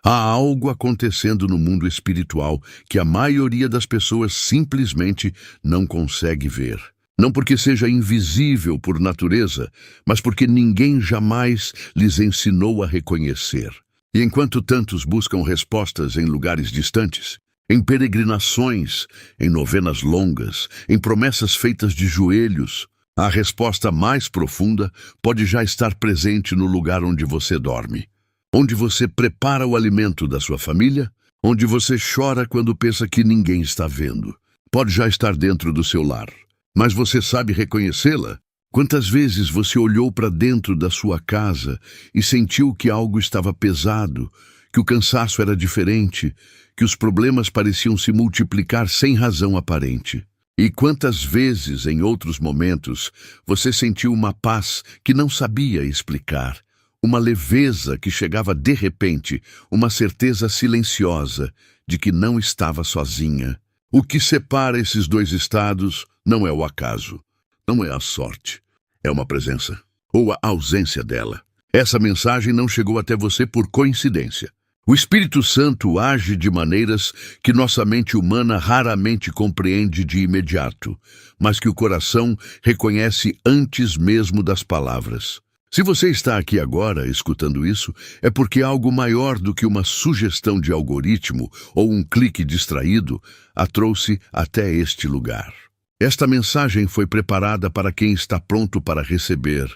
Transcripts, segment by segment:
Há algo acontecendo no mundo espiritual que a maioria das pessoas simplesmente não consegue ver. Não porque seja invisível por natureza, mas porque ninguém jamais lhes ensinou a reconhecer. E enquanto tantos buscam respostas em lugares distantes, em peregrinações, em novenas longas, em promessas feitas de joelhos, a resposta mais profunda pode já estar presente no lugar onde você dorme, onde você prepara o alimento da sua família, onde você chora quando pensa que ninguém está vendo. Pode já estar dentro do seu lar, mas você sabe reconhecê-la? Quantas vezes você olhou para dentro da sua casa e sentiu que algo estava pesado, que o cansaço era diferente, que os problemas pareciam se multiplicar sem razão aparente? E quantas vezes, em outros momentos, você sentiu uma paz que não sabia explicar, uma leveza que chegava de repente, uma certeza silenciosa de que não estava sozinha? O que separa esses dois estados não é o acaso, não é a sorte, é uma presença, ou a ausência dela. Essa mensagem não chegou até você por coincidência. O Espírito Santo age de maneiras que nossa mente humana raramente compreende de imediato, mas que o coração reconhece antes mesmo das palavras. Se você está aqui agora escutando isso, é porque algo maior do que uma sugestão de algoritmo ou um clique distraído a trouxe até este lugar. Esta mensagem foi preparada para quem está pronto para receber,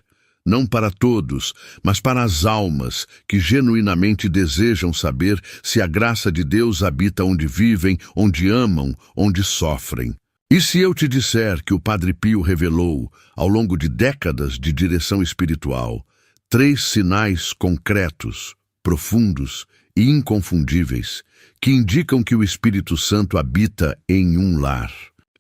não para todos, mas para as almas que genuinamente desejam saber se a graça de Deus habita onde vivem, onde amam, onde sofrem. E se eu te disser que o Padre Pio revelou, ao longo de décadas de direção espiritual, 3 sinais concretos, profundos e inconfundíveis, que indicam que o Espírito Santo habita em um lar?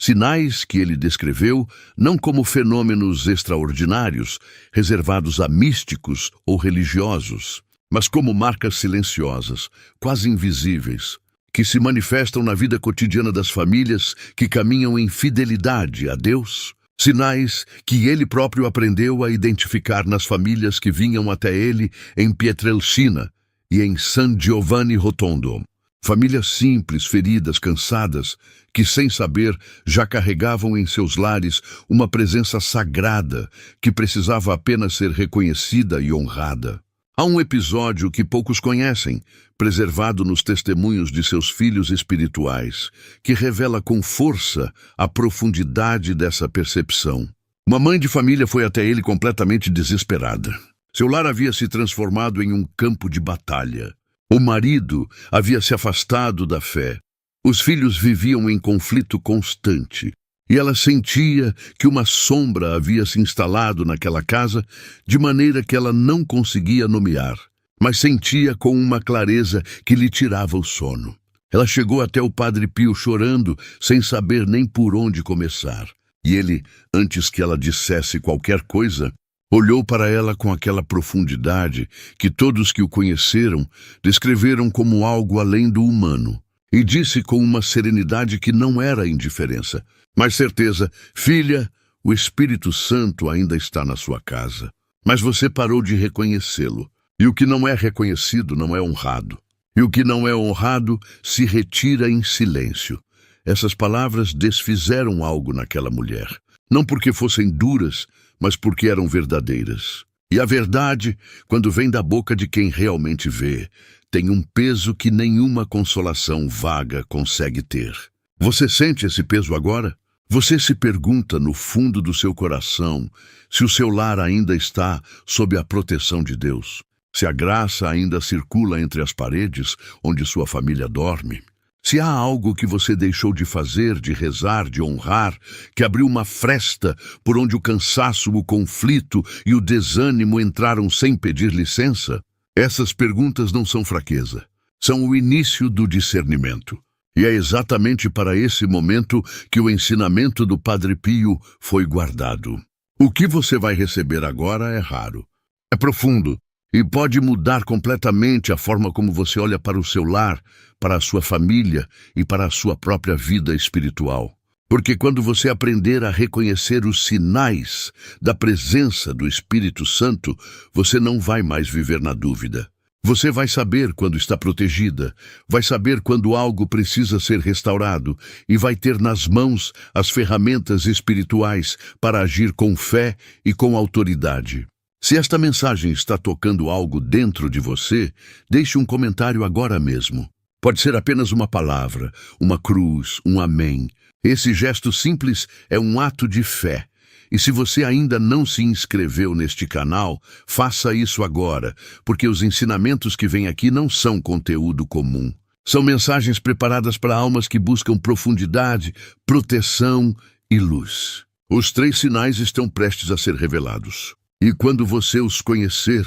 Sinais que ele descreveu não como fenômenos extraordinários, reservados a místicos ou religiosos, mas como marcas silenciosas, quase invisíveis, que se manifestam na vida cotidiana das famílias que caminham em fidelidade a Deus. Sinais que ele próprio aprendeu a identificar nas famílias que vinham até ele em Pietrelcina e em San Giovanni Rotondo. Famílias simples, feridas, cansadas, que sem saber já carregavam em seus lares uma presença sagrada que precisava apenas ser reconhecida e honrada. Há um episódio que poucos conhecem, preservado nos testemunhos de seus filhos espirituais, que revela com força a profundidade dessa percepção. Uma mãe de família foi até ele completamente desesperada. Seu lar havia se transformado em um campo de batalha. O marido havia se afastado da fé. Os filhos viviam em conflito constante. E ela sentia que uma sombra havia se instalado naquela casa de maneira que ela não conseguia nomear, mas sentia com uma clareza que lhe tirava o sono. Ela chegou até o Padre Pio chorando, sem saber nem por onde começar. E ele, antes que ela dissesse qualquer coisa, olhou para ela com aquela profundidade que todos que o conheceram descreveram como algo além do humano, e disse com uma serenidade que não era indiferença, mas certeza: filha, o Espírito Santo ainda está na sua casa, mas você parou de reconhecê-lo, e o que não é reconhecido não é honrado, e o que não é honrado se retira em silêncio. Essas palavras desfizeram algo naquela mulher, não porque fossem duras, mas porque eram verdadeiras. E a verdade, quando vem da boca de quem realmente vê, tem um peso que nenhuma consolação vaga consegue ter. Você sente esse peso agora? Você se pergunta no fundo do seu coração se o seu lar ainda está sob a proteção de Deus, se a graça ainda circula entre as paredes onde sua família dorme. Se há algo que você deixou de fazer, de rezar, de honrar, que abriu uma fresta por onde o cansaço, o conflito e o desânimo entraram sem pedir licença, essas perguntas não são fraqueza, são o início do discernimento. E é exatamente para esse momento que o ensinamento do Padre Pio foi guardado. O que você vai receber agora é raro, é profundo, e pode mudar completamente a forma como você olha para o seu lar, para a sua família e para a sua própria vida espiritual. Porque quando você aprender a reconhecer os sinais da presença do Espírito Santo, você não vai mais viver na dúvida. Você vai saber quando está protegida, vai saber quando algo precisa ser restaurado e vai ter nas mãos as ferramentas espirituais para agir com fé e com autoridade. Se esta mensagem está tocando algo dentro de você, deixe um comentário agora mesmo. Pode ser apenas uma palavra, uma cruz, um amém. Esse gesto simples é um ato de fé. E se você ainda não se inscreveu neste canal, faça isso agora, porque os ensinamentos que vêm aqui não são conteúdo comum. São mensagens preparadas para almas que buscam profundidade, proteção e luz. Os 3 sinais estão prestes a ser revelados. E quando você os conhecer,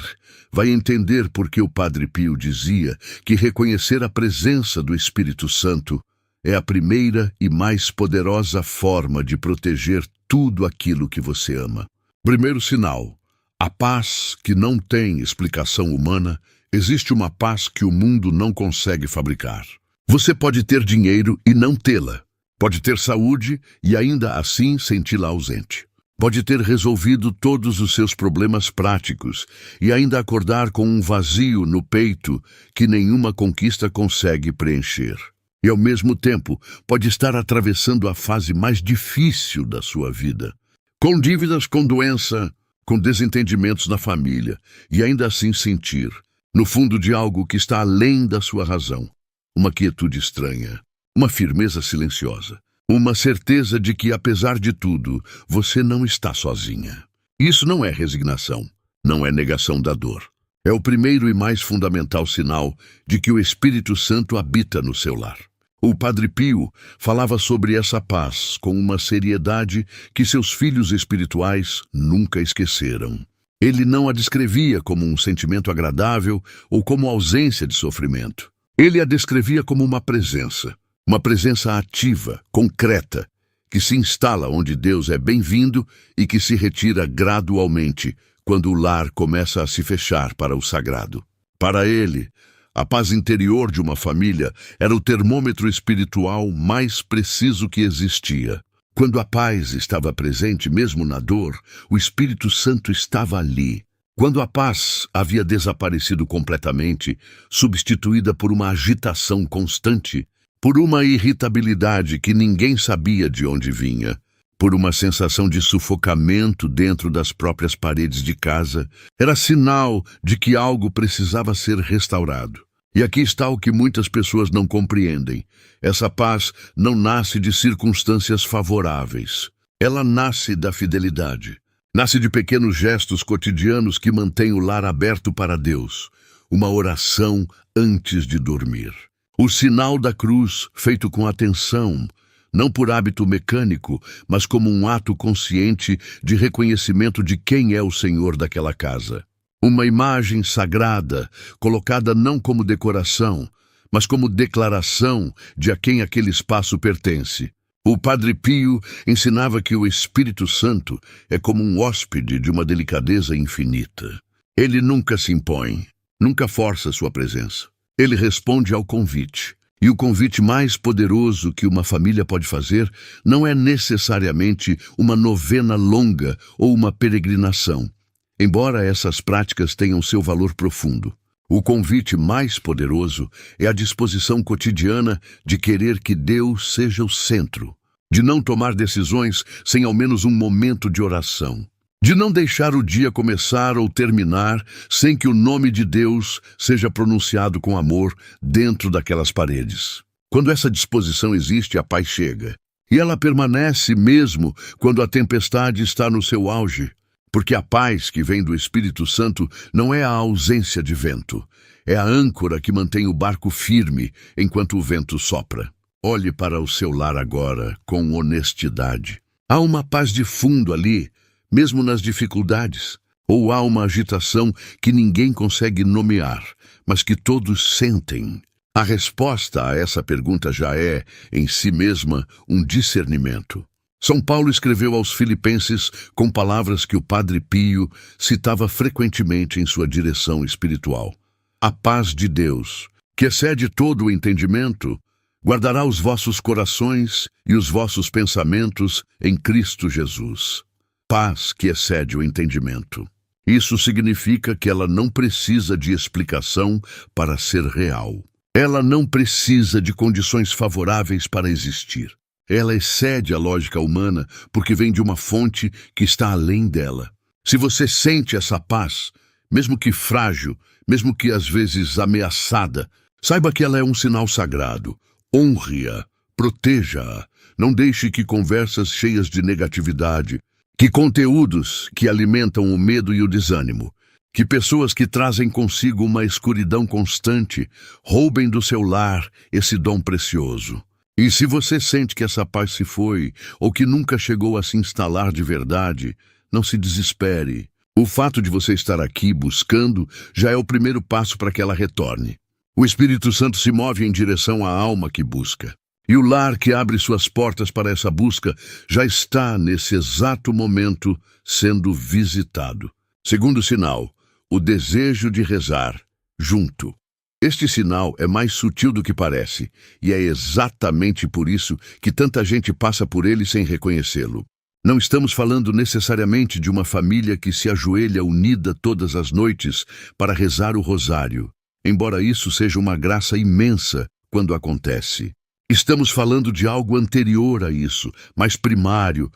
vai entender por que o Padre Pio dizia que reconhecer a presença do Espírito Santo é a primeira e mais poderosa forma de proteger tudo aquilo que você ama. Primeiro sinal: a paz que não tem explicação humana. Existe uma paz que o mundo não consegue fabricar. Você pode ter dinheiro e não tê-la. Pode ter saúde e ainda assim senti-la ausente. Pode ter resolvido todos os seus problemas práticos e ainda acordar com um vazio no peito que nenhuma conquista consegue preencher. E, ao mesmo tempo, pode estar atravessando a fase mais difícil da sua vida, com dívidas, com doença, com desentendimentos na família, e ainda assim sentir, no fundo de algo que está além da sua razão, uma quietude estranha, uma firmeza silenciosa, uma certeza de que, apesar de tudo, você não está sozinha. Isso não é resignação, não é negação da dor. É o primeiro e mais fundamental sinal de que o Espírito Santo habita no seu lar. O Padre Pio falava sobre essa paz com uma seriedade que seus filhos espirituais nunca esqueceram. Ele não a descrevia como um sentimento agradável ou como ausência de sofrimento. Ele a descrevia como uma presença ativa, concreta, que se instala onde Deus é bem-vindo e que se retira gradualmente quando o lar começa a se fechar para o sagrado. Para ele, a paz interior de uma família era o termômetro espiritual mais preciso que existia. Quando a paz estava presente, mesmo na dor, o Espírito Santo estava ali. Quando a paz havia desaparecido completamente, substituída por uma agitação constante, por uma irritabilidade que ninguém sabia de onde vinha, por uma sensação de sufocamento dentro das próprias paredes de casa, era sinal de que algo precisava ser restaurado. E aqui está o que muitas pessoas não compreendem. Essa paz não nasce de circunstâncias favoráveis. Ela nasce da fidelidade. Nasce de pequenos gestos cotidianos que mantêm o lar aberto para Deus. Uma oração antes de dormir. O sinal da cruz, feito com atenção, não por hábito mecânico, mas como um ato consciente de reconhecimento de quem é o Senhor daquela casa. Uma imagem sagrada, colocada não como decoração, mas como declaração de a quem aquele espaço pertence. O Padre Pio ensinava que o Espírito Santo é como um hóspede de uma delicadeza infinita. Ele nunca se impõe, nunca força sua presença. Ele responde ao convite. E o convite mais poderoso que uma família pode fazer não é necessariamente uma novena longa ou uma peregrinação, embora essas práticas tenham seu valor profundo. O convite mais poderoso é a disposição cotidiana de querer que Deus seja o centro, de não tomar decisões sem ao menos um momento de oração, de não deixar o dia começar ou terminar sem que o nome de Deus seja pronunciado com amor dentro daquelas paredes. Quando essa disposição existe, a paz chega. E ela permanece mesmo quando a tempestade está no seu auge. Porque a paz que vem do Espírito Santo não é a ausência de vento. É a âncora que mantém o barco firme enquanto o vento sopra. Olhe para o seu lar agora com honestidade. Há uma paz de fundo ali, mesmo nas dificuldades, ou há uma agitação que ninguém consegue nomear, mas que todos sentem? A resposta a essa pergunta já é, em si mesma, um discernimento. São Paulo escreveu aos Filipenses com palavras que o Padre Pio citava frequentemente em sua direção espiritual. A paz de Deus, que excede todo o entendimento, guardará os vossos corações e os vossos pensamentos em Cristo Jesus. Paz que excede o entendimento. Isso significa que ela não precisa de explicação para ser real. Ela não precisa de condições favoráveis para existir. Ela excede a lógica humana porque vem de uma fonte que está além dela. Se você sente essa paz, mesmo que frágil, mesmo que às vezes ameaçada, saiba que ela é um sinal sagrado. Honre-a, proteja-a. Não deixe que conversas cheias de negatividade, que conteúdos que alimentam o medo e o desânimo, que pessoas que trazem consigo uma escuridão constante roubem do seu lar esse dom precioso. E se você sente que essa paz se foi, ou que nunca chegou a se instalar de verdade, não se desespere. O fato de você estar aqui buscando já é o primeiro passo para que ela retorne. O Espírito Santo se move em direção à alma que busca. E o lar que abre suas portas para essa busca já está, nesse exato momento, sendo visitado. Segundo sinal, o desejo de rezar junto. Este sinal é mais sutil do que parece, e é exatamente por isso que tanta gente passa por ele sem reconhecê-lo. Não estamos falando necessariamente de uma família que se ajoelha unida todas as noites para rezar o rosário, embora isso seja uma graça imensa quando acontece. Estamos falando de algo anterior a isso, mais primário,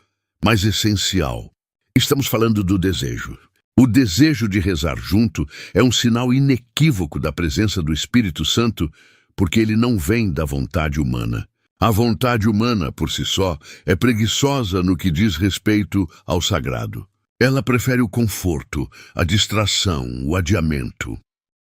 mais essencial. Estamos falando do desejo. O desejo de rezar junto é um sinal inequívoco da presença do Espírito Santo, porque ele não vem da vontade humana. A vontade humana, por si só, é preguiçosa no que diz respeito ao sagrado. Ela prefere o conforto, a distração, o adiamento.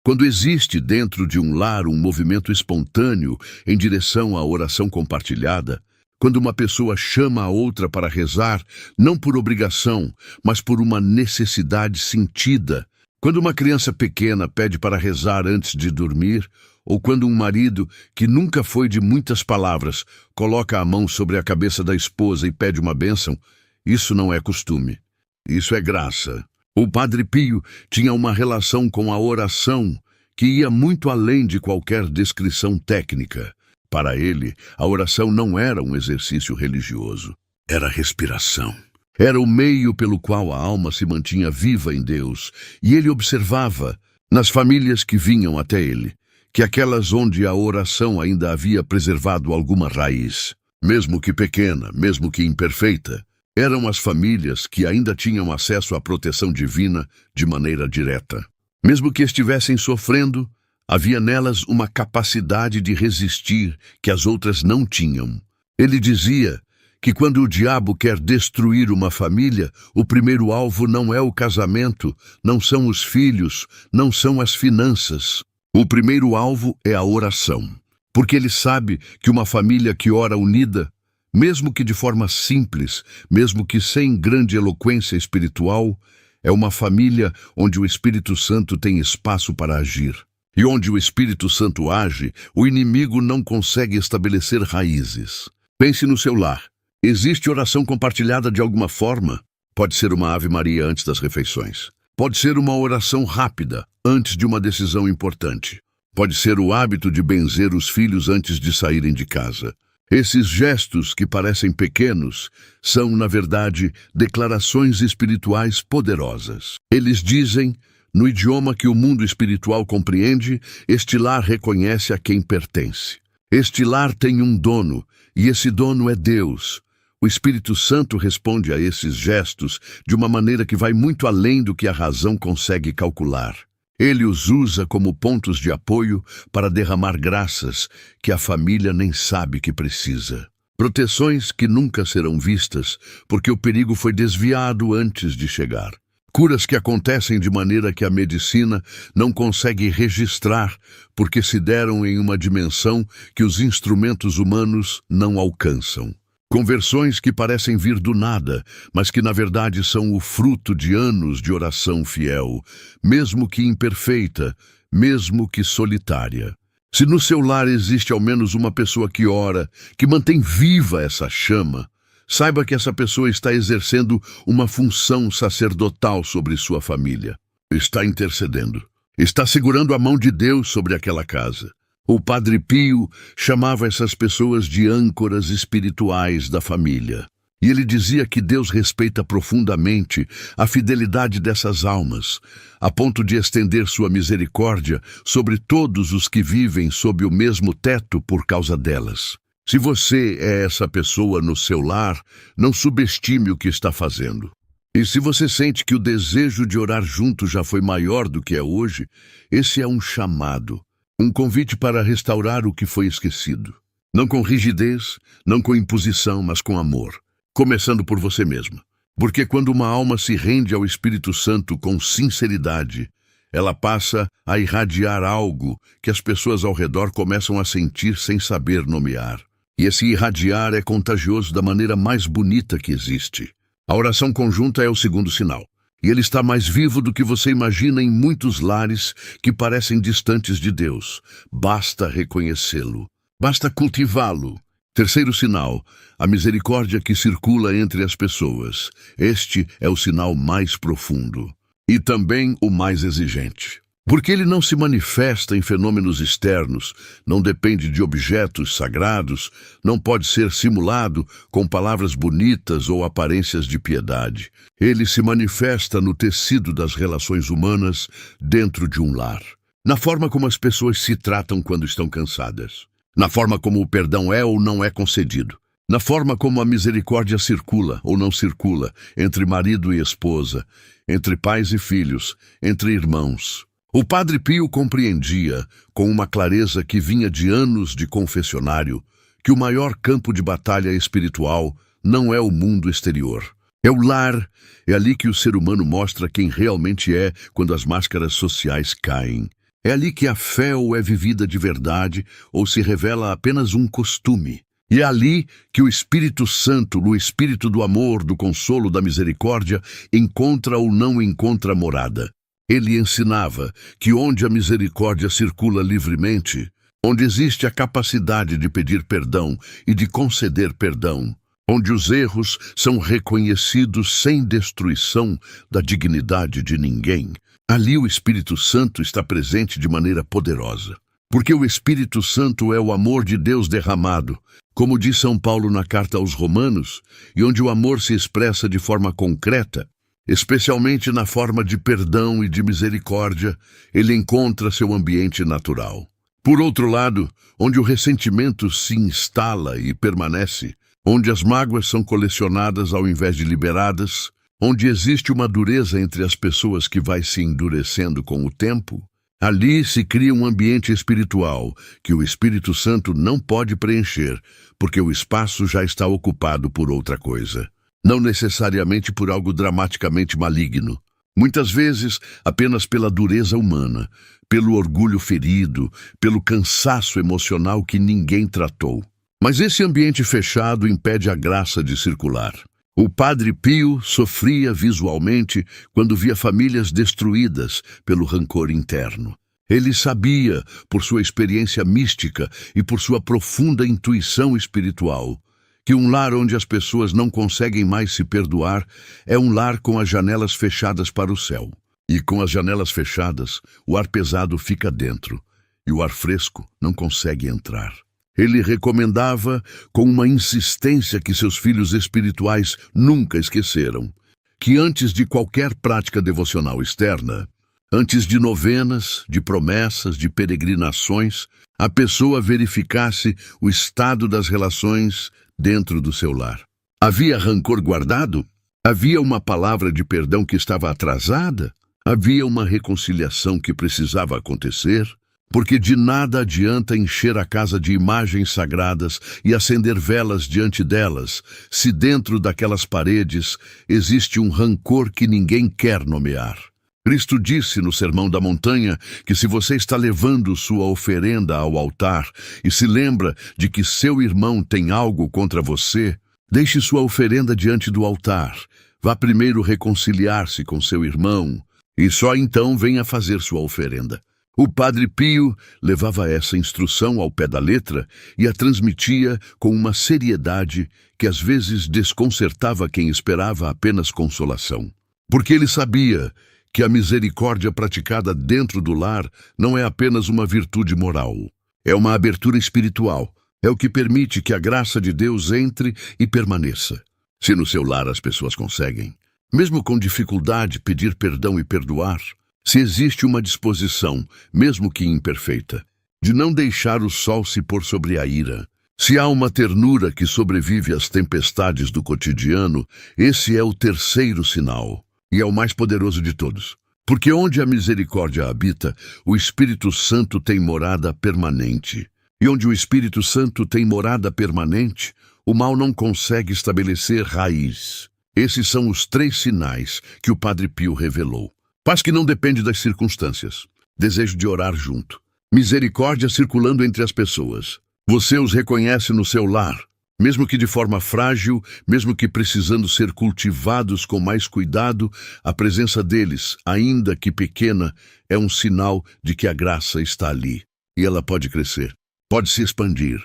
Quando existe dentro de um lar um movimento espontâneo em direção à oração compartilhada, quando uma pessoa chama a outra para rezar, não por obrigação, mas por uma necessidade sentida, quando uma criança pequena pede para rezar antes de dormir, ou quando um marido, que nunca foi de muitas palavras, coloca a mão sobre a cabeça da esposa e pede uma bênção, isso não é costume. Isso é graça. O Padre Pio tinha uma relação com a oração que ia muito além de qualquer descrição técnica. Para ele, a oração não era um exercício religioso, era respiração. Era o meio pelo qual a alma se mantinha viva em Deus, e ele observava, nas famílias que vinham até ele, que aquelas onde a oração ainda havia preservado alguma raiz, mesmo que pequena, mesmo que imperfeita, eram as famílias que ainda tinham acesso à proteção divina de maneira direta. Mesmo que estivessem sofrendo, havia nelas uma capacidade de resistir que as outras não tinham. Ele dizia que quando o diabo quer destruir uma família, o primeiro alvo não é o casamento, não são os filhos, não são as finanças. O primeiro alvo é a oração, porque ele sabe que uma família que ora unida, mesmo que de forma simples, mesmo que sem grande eloquência espiritual, é uma família onde o Espírito Santo tem espaço para agir. E onde o Espírito Santo age, o inimigo não consegue estabelecer raízes. Pense no seu lar. Existe oração compartilhada de alguma forma? Pode ser uma Ave Maria antes das refeições. Pode ser uma oração rápida, antes de uma decisão importante. Pode ser o hábito de benzer os filhos antes de saírem de casa. Esses gestos que parecem pequenos são, na verdade, declarações espirituais poderosas. Eles dizem, no idioma que o mundo espiritual compreende, este lar reconhece a quem pertence. Este lar tem um dono, e esse dono é Deus. O Espírito Santo responde a esses gestos de uma maneira que vai muito além do que a razão consegue calcular. Ele os usa como pontos de apoio para derramar graças que a família nem sabe que precisa. Proteções que nunca serão vistas, porque o perigo foi desviado antes de chegar. Curas que acontecem de maneira que a medicina não consegue registrar, porque se deram em uma dimensão que os instrumentos humanos não alcançam. Conversões que parecem vir do nada, mas que na verdade são o fruto de anos de oração fiel, mesmo que imperfeita, mesmo que solitária. Se no seu lar existe ao menos uma pessoa que ora, que mantém viva essa chama, saiba que essa pessoa está exercendo uma função sacerdotal sobre sua família. Está intercedendo. Está segurando a mão de Deus sobre aquela casa. O Padre Pio chamava essas pessoas de âncoras espirituais da família. E ele dizia que Deus respeita profundamente a fidelidade dessas almas, a ponto de estender sua misericórdia sobre todos os que vivem sob o mesmo teto por causa delas. Se você é essa pessoa no seu lar, não subestime o que está fazendo. E se você sente que o desejo de orar junto já foi maior do que é hoje, esse é um chamado, um convite para restaurar o que foi esquecido. Não com rigidez, não com imposição, mas com amor. Começando por você mesma. Porque quando uma alma se rende ao Espírito Santo com sinceridade, ela passa a irradiar algo que as pessoas ao redor começam a sentir sem saber nomear. E esse irradiar é contagioso da maneira mais bonita que existe. A oração conjunta é o segundo sinal. E ele está mais vivo do que você imagina em muitos lares que parecem distantes de Deus. Basta reconhecê-lo. Basta cultivá-lo. Terceiro sinal, a misericórdia que circula entre as pessoas. Este é o sinal mais profundo e também o mais exigente. Porque ele não se manifesta em fenômenos externos, não depende de objetos sagrados, não pode ser simulado com palavras bonitas ou aparências de piedade. Ele se manifesta no tecido das relações humanas dentro de um lar, na forma como as pessoas se tratam quando estão cansadas. Na forma como o perdão é ou não é concedido. Na forma como a misericórdia circula ou não circula entre marido e esposa, entre pais e filhos, entre irmãos. O Padre Pio compreendia, com uma clareza que vinha de anos de confessionário, que o maior campo de batalha espiritual não é o mundo exterior. É o lar, é ali que o ser humano mostra quem realmente é quando as máscaras sociais caem. É ali que a fé ou é vivida de verdade ou se revela apenas um costume. E é ali que o Espírito Santo, no espírito do amor, do consolo, da misericórdia, encontra ou não encontra morada. Ele ensinava que onde a misericórdia circula livremente, onde existe a capacidade de pedir perdão e de conceder perdão, onde os erros são reconhecidos sem destruição da dignidade de ninguém, ali o Espírito Santo está presente de maneira poderosa. Porque o Espírito Santo é o amor de Deus derramado, como diz São Paulo na carta aos Romanos, e onde o amor se expressa de forma concreta, especialmente na forma de perdão e de misericórdia, ele encontra seu ambiente natural. Por outro lado, onde o ressentimento se instala e permanece, onde as mágoas são colecionadas ao invés de liberadas, onde existe uma dureza entre as pessoas que vai se endurecendo com o tempo, ali se cria um ambiente espiritual que o Espírito Santo não pode preencher, porque o espaço já está ocupado por outra coisa. Não necessariamente por algo dramaticamente maligno. Muitas vezes apenas pela dureza humana, pelo orgulho ferido, pelo cansaço emocional que ninguém tratou. Mas esse ambiente fechado impede a graça de circular. O Padre Pio sofria visualmente quando via famílias destruídas pelo rancor interno. Ele sabia, por sua experiência mística e por sua profunda intuição espiritual, que um lar onde as pessoas não conseguem mais se perdoar é um lar com as janelas fechadas para o céu. E com as janelas fechadas, o ar pesado fica dentro e o ar fresco não consegue entrar. Ele recomendava com uma insistência que seus filhos espirituais nunca esqueceram, que antes de qualquer prática devocional externa, antes de novenas, de promessas, de peregrinações, a pessoa verificasse o estado das relações dentro do seu lar. Havia rancor guardado? Havia uma palavra de perdão que estava atrasada? Havia uma reconciliação que precisava acontecer? Porque de nada adianta encher a casa de imagens sagradas e acender velas diante delas, se dentro daquelas paredes existe um rancor que ninguém quer nomear. Cristo disse no Sermão da Montanha que se você está levando sua oferenda ao altar e se lembra de que seu irmão tem algo contra você, deixe sua oferenda diante do altar, vá primeiro reconciliar-se com seu irmão e só então venha fazer sua oferenda. O Padre Pio levava essa instrução ao pé da letra e a transmitia com uma seriedade que às vezes desconcertava quem esperava apenas consolação. Porque ele sabia que a misericórdia praticada dentro do lar não é apenas uma virtude moral, é uma abertura espiritual, é o que permite que a graça de Deus entre e permaneça. Se no seu lar as pessoas conseguem, mesmo com dificuldade, pedir perdão e perdoar, se existe uma disposição, mesmo que imperfeita, de não deixar o sol se pôr sobre a ira, se há uma ternura que sobrevive às tempestades do cotidiano, esse é o terceiro sinal, e é o mais poderoso de todos. Porque onde a misericórdia habita, o Espírito Santo tem morada permanente. E onde o Espírito Santo tem morada permanente, o mal não consegue estabelecer raiz. Esses são os 3 sinais que o Padre Pio revelou. Paz que não depende das circunstâncias. Desejo de orar junto. Misericórdia circulando entre as pessoas. Você os reconhece no seu lar, mesmo que de forma frágil, mesmo que precisando ser cultivados com mais cuidado, a presença deles, ainda que pequena, é um sinal de que a graça está ali. E ela pode crescer, pode se expandir,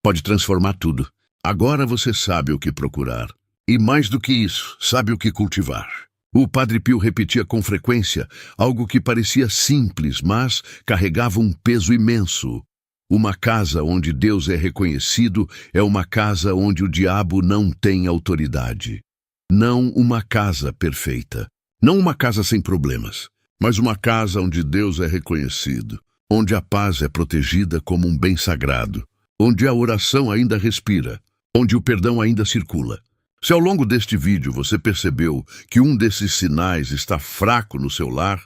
pode transformar tudo. Agora você sabe o que procurar. E mais do que isso, sabe o que cultivar. O Padre Pio repetia com frequência algo que parecia simples, mas carregava um peso imenso. Uma casa onde Deus é reconhecido é uma casa onde o diabo não tem autoridade. Não uma casa perfeita, não uma casa sem problemas, mas uma casa onde Deus é reconhecido, onde a paz é protegida como um bem sagrado, onde a oração ainda respira, onde o perdão ainda circula. Se ao longo deste vídeo você percebeu que um desses sinais está fraco no seu lar,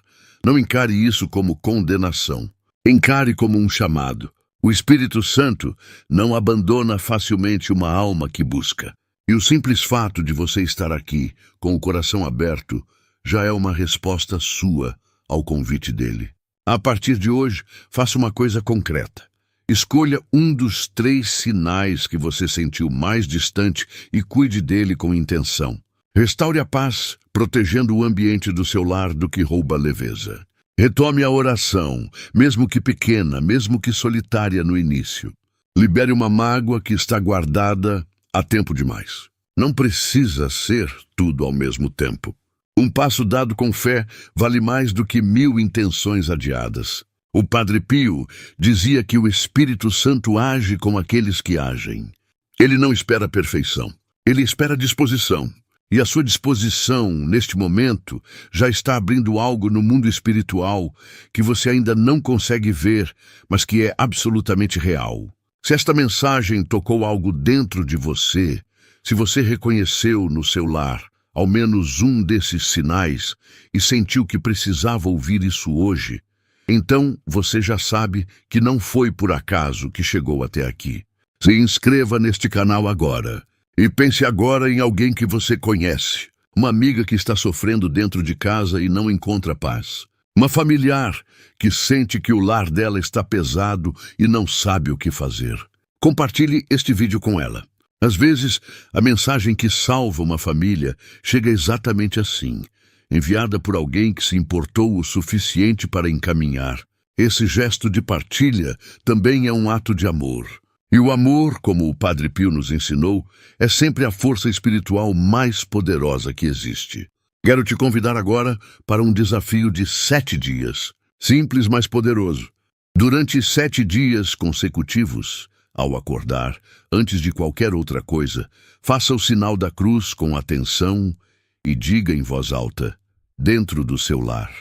não encare isso como condenação. Encare como um chamado. O Espírito Santo não abandona facilmente uma alma que busca. E o simples fato de você estar aqui, com o coração aberto, já é uma resposta sua ao convite dele. A partir de hoje, faça uma coisa concreta. Escolha um dos 3 sinais que você sentiu mais distante e cuide dele com intenção. Restaure a paz, protegendo o ambiente do seu lar do que rouba leveza. Retome a oração, mesmo que pequena, mesmo que solitária no início. Libere uma mágoa que está guardada há tempo demais. Não precisa ser tudo ao mesmo tempo. Um passo dado com fé vale mais do que 1000 intenções adiadas. O Padre Pio dizia que o Espírito Santo age com aqueles que agem. Ele não espera perfeição, ele espera disposição. E a sua disposição, neste momento, já está abrindo algo no mundo espiritual que você ainda não consegue ver, mas que é absolutamente real. Se esta mensagem tocou algo dentro de você, se você reconheceu no seu lar ao menos um desses sinais e sentiu que precisava ouvir isso hoje, então você já sabe que não foi por acaso que chegou até aqui. Se inscreva neste canal agora. E pense agora em alguém que você conhece, uma amiga que está sofrendo dentro de casa e não encontra paz, uma familiar que sente que o lar dela está pesado e não sabe o que fazer. Compartilhe este vídeo com ela. Às vezes, a mensagem que salva uma família chega exatamente assim, enviada por alguém que se importou o suficiente para encaminhar. Esse gesto de partilha também é um ato de amor. E o amor, como o Padre Pio nos ensinou, é sempre a força espiritual mais poderosa que existe. Quero te convidar agora para um desafio de 7 dias, simples, mas poderoso. Durante 7 dias consecutivos, ao acordar, antes de qualquer outra coisa, faça o sinal da cruz com atenção e diga em voz alta, dentro do seu lar: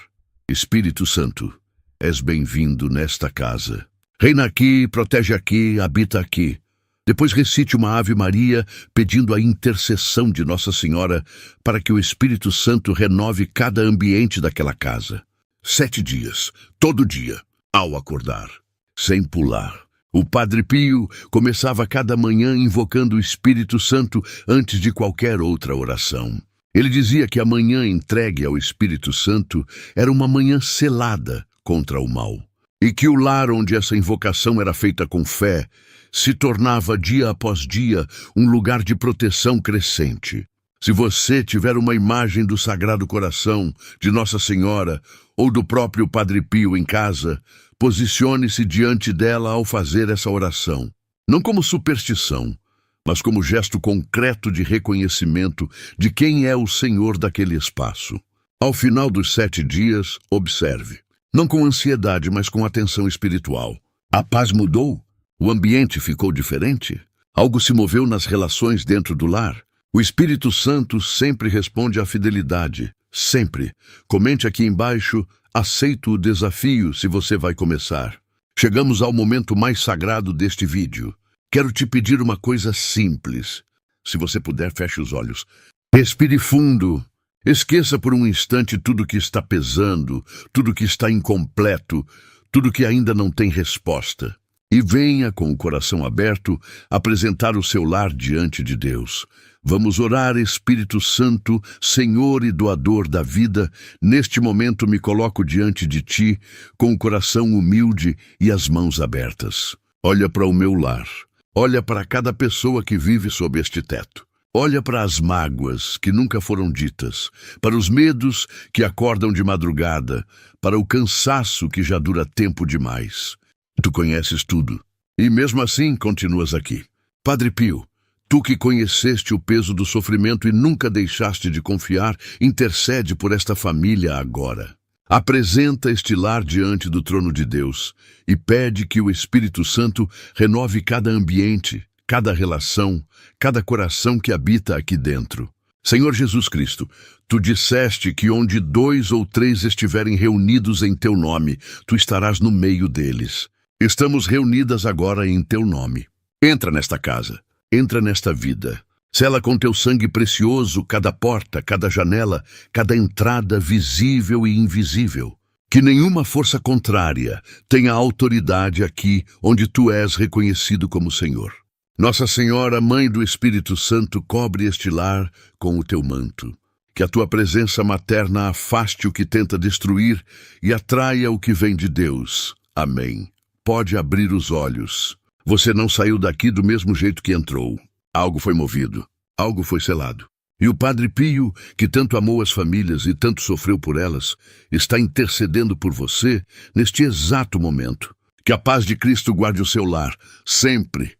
Espírito Santo, és bem-vindo nesta casa. Reina aqui, protege aqui, habita aqui. Depois recite uma Ave Maria pedindo a intercessão de Nossa Senhora para que o Espírito Santo renove cada ambiente daquela casa. 7 dias, todo dia, ao acordar, sem pular. O Padre Pio começava cada manhã invocando o Espírito Santo antes de qualquer outra oração. Ele dizia que a manhã entregue ao Espírito Santo era uma manhã selada contra o mal. E que o lar onde essa invocação era feita com fé se tornava dia após dia um lugar de proteção crescente. Se você tiver uma imagem do Sagrado Coração, de Nossa Senhora ou do próprio Padre Pio em casa, posicione-se diante dela ao fazer essa oração. Não como superstição, mas como gesto concreto de reconhecimento de quem é o Senhor daquele espaço. Ao final dos 7 dias, observe. Não com ansiedade, mas com atenção espiritual. A paz mudou? O ambiente ficou diferente? Algo se moveu nas relações dentro do lar? O Espírito Santo sempre responde à fidelidade. Sempre. Comente aqui embaixo, aceito o desafio se você vai começar. Chegamos ao momento mais sagrado deste vídeo. Quero te pedir uma coisa simples. Se você puder, feche os olhos. Respire fundo. Esqueça por um instante tudo que está pesando, tudo que está incompleto, tudo que ainda não tem resposta. E venha, com o coração aberto, apresentar o seu lar diante de Deus. Vamos orar, Espírito Santo, Senhor e doador da vida. Neste momento me coloco diante de Ti, com o coração humilde e as mãos abertas. Olha para o meu lar. Olha para cada pessoa que vive sob este teto. Olha para as mágoas que nunca foram ditas, para os medos que acordam de madrugada, para o cansaço que já dura tempo demais. Tu conheces tudo, e mesmo assim continuas aqui. Padre Pio, tu que conheceste o peso do sofrimento e nunca deixaste de confiar, intercede por esta família agora. Apresenta este lar diante do trono de Deus e pede que o Espírito Santo renove cada ambiente, cada relação, cada coração que habita aqui dentro. Senhor Jesus Cristo, Tu disseste que onde 2 ou 3 estiverem reunidos em Teu nome, Tu estarás no meio deles. Estamos reunidas agora em Teu nome. Entra nesta casa, entra nesta vida. Sela com Teu sangue precioso cada porta, cada janela, cada entrada visível e invisível. Que nenhuma força contrária tenha autoridade aqui onde Tu és reconhecido como Senhor. Nossa Senhora, Mãe do Espírito Santo, cobre este lar com o Teu manto. Que a Tua presença materna afaste o que tenta destruir e atraia o que vem de Deus. Amém. Pode abrir os olhos. Você não saiu daqui do mesmo jeito que entrou. Algo foi movido. Algo foi selado. E o Padre Pio, que tanto amou as famílias e tanto sofreu por elas, está intercedendo por você neste exato momento. Que a paz de Cristo guarde o seu lar, sempre.